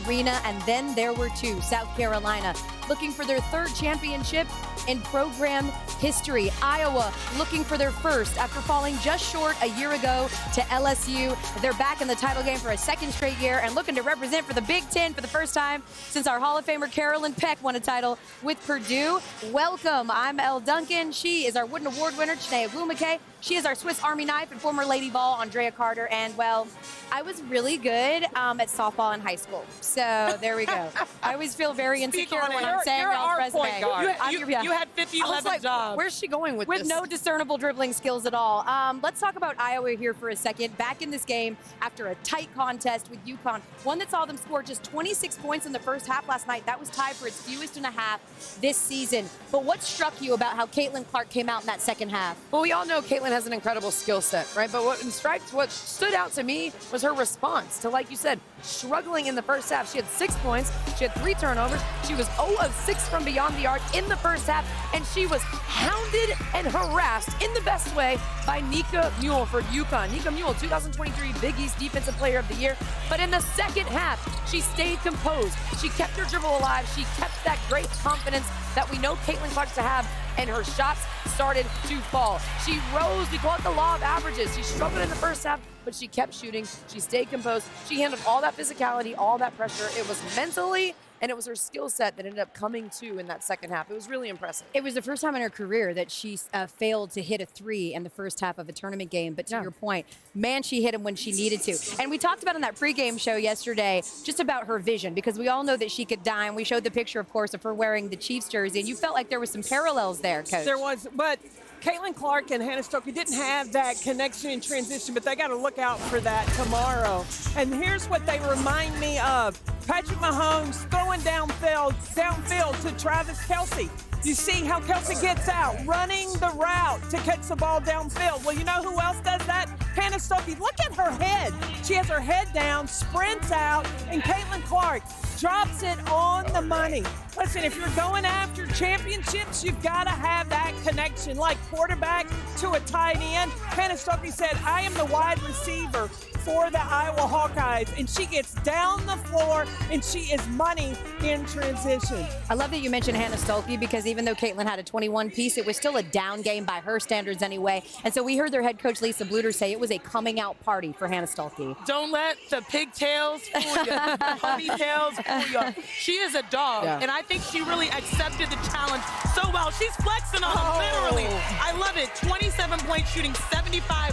Arena. And then there were two, South Carolina looking for their third championship in program history. Iowa looking for their first after falling just short a year ago to LSU. They're back in the title game for a second straight year and looking to represent for the Big Ten for the first time since our Hall of Famer Carolyn Peck won a title with Purdue. Welcome, I'm Elle, Duncan. She is our Wooden Award winner, Chiney Ogwumike. She is our Swiss Army knife and former Lady Vol, Andraya. And, well, I was really good at softball in high school. So there we go. I always feel very insecure when I'm saying y'all's resume. You had 50-11 jobs. Where's she going with this? With no discernible dribbling skills at all. Let's talk about Iowa here for a second. Back in this game after a tight contest with UConn, one that saw them score just 26 points in the first half last night. That was tied for its fewest and a half this season. But what struck you about how Caitlin Clark came out in that second half? Well, we all know Caitlin has an incredible skill set, right? But what stood out to me was her response to, like you said, struggling in the first half. She had 6 points. She had 3 turnovers. She was 0 of 6 from beyond the arc in the first half, and she was hounded and harassed in the best way by Nika Mule for UConn. Nika Mule, 2023 Big East Defensive Player of the Year. But in the second half, she stayed composed. She kept her dribble alive. She kept that great confidence that we know Caitlin Clark to have, and her shots started to fall. She rose. We call it the law of averages. She struggled in the first half, but she kept shooting. She stayed composed. She handled all that physicality, all that pressure. It was mentally, and it was her skill set that ended up coming to in that second half. It was really impressive. It was the first time in her career that she failed to hit a 3 in the first half of a tournament game. But to your point, man, she hit him when she needed to. And we talked about on that pregame show yesterday just about her vision, because we all know that she could dime. We showed the picture, of course, of her wearing the Chiefs jersey, and you felt like there was some parallels there, Coach. There was, but Caitlin Clark and Hannah Stuckey didn't have that connection and transition, but they got to look out for that tomorrow. And here's what they remind me of. Patrick Mahomes throwing downfield to Travis Kelce. You see how Kelce gets out, running the route to catch the ball downfield. Well, you know who else does that? Hannah Stuckey. Look at her head. She has her head down, sprints out, and Caitlin Clark drops it on the money. Listen, if you're going after championships, you've got to have that connection, like quarterback to a tight end. Hannah Stuckey said, I am the wide receiver for the Iowa Hawkeyes, and she gets down the floor, and she is money in transition. I love that you mentioned Hannah Stuckey, because even though Caitlin had a 21-piece, it was still a down game by her standards anyway. And so we heard their head coach, Lisa Bluter, say it was a coming-out party for Hannah Stuckey. Don't let the pigtails fool you, the ponytails fool you. She is a dog, and I think she really accepted the challenge so well. She's flexing on them, literally. I love it. 27-point shooting, 75%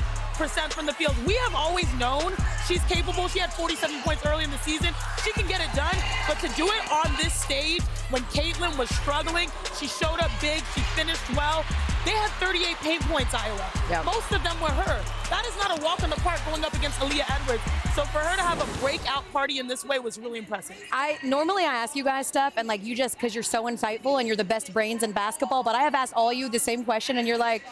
from the field. We have always known she's capable. She had 47 points early in the season. She can get it done, but to do it on this stage when Caitlin was struggling, she showed up big, she finished well. They had 38 paint points, Iowa. Most of them were her. That is not a walk in the park going up against Aaliyah Edwards. So for her to have a breakout party in this way was really impressive. Normally I ask you guys stuff, and like you just, because you're so insightful and you're the best brains in basketball, but I have asked all you the same question, and you're like,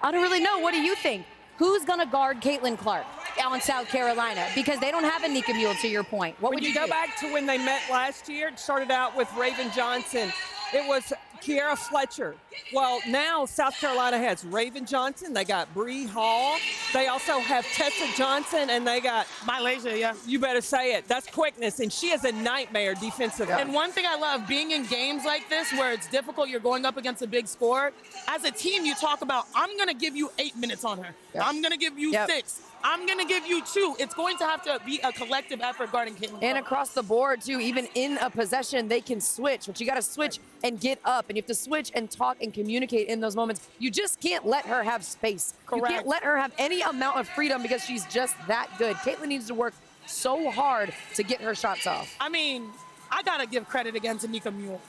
I don't really know. What do you think? Who's going to guard Caitlin Clark on South Carolina? Because they don't have a Nika Mule, to your point. What would you go back to when they met last year? It started out with Raven Johnson. It was Kiera Fletcher. Well, now South Carolina has Raven Johnson. They got Bree Hall. They also have Tessa Johnson, and they got Malaysia, You better say it. That's quickness, and she is a nightmare defensively. And one thing I love, being in games like this where it's difficult, you're going up against a big score, as a team you talk about, I'm going to give you 8 minutes on her. I'm going to give you 6. I'm going to give you 2. It's going to have to be a collective effort guarding Caitlin. And across the board, too, even in a possession, they can switch. But you got to switch and get up. And you have to switch and talk and communicate in those moments. You just can't let her have space. Correct. You can't let her have any amount of freedom because she's just that good. Caitlin needs to work so hard to get her shots off. I mean, I got to give credit again to Nika Mule.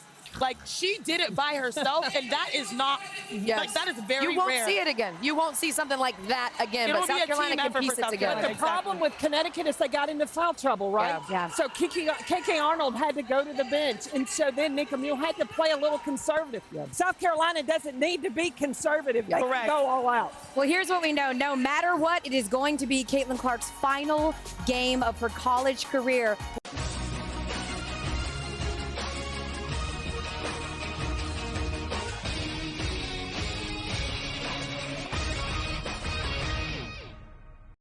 Like, she did it by herself, and that is not, like, that is very rare. You won't see it again. You won't see something like that again. It'll but South Carolina can piece it together. But the problem with Connecticut is they got into foul trouble, right? So KK Arnold had to go to the bench, and so then Nika Mule had to play a little conservative. South Carolina doesn't need to be conservative. They can go all out. Well, here's what we know. No matter what, it is going to be Caitlin Clark's final game of her college career.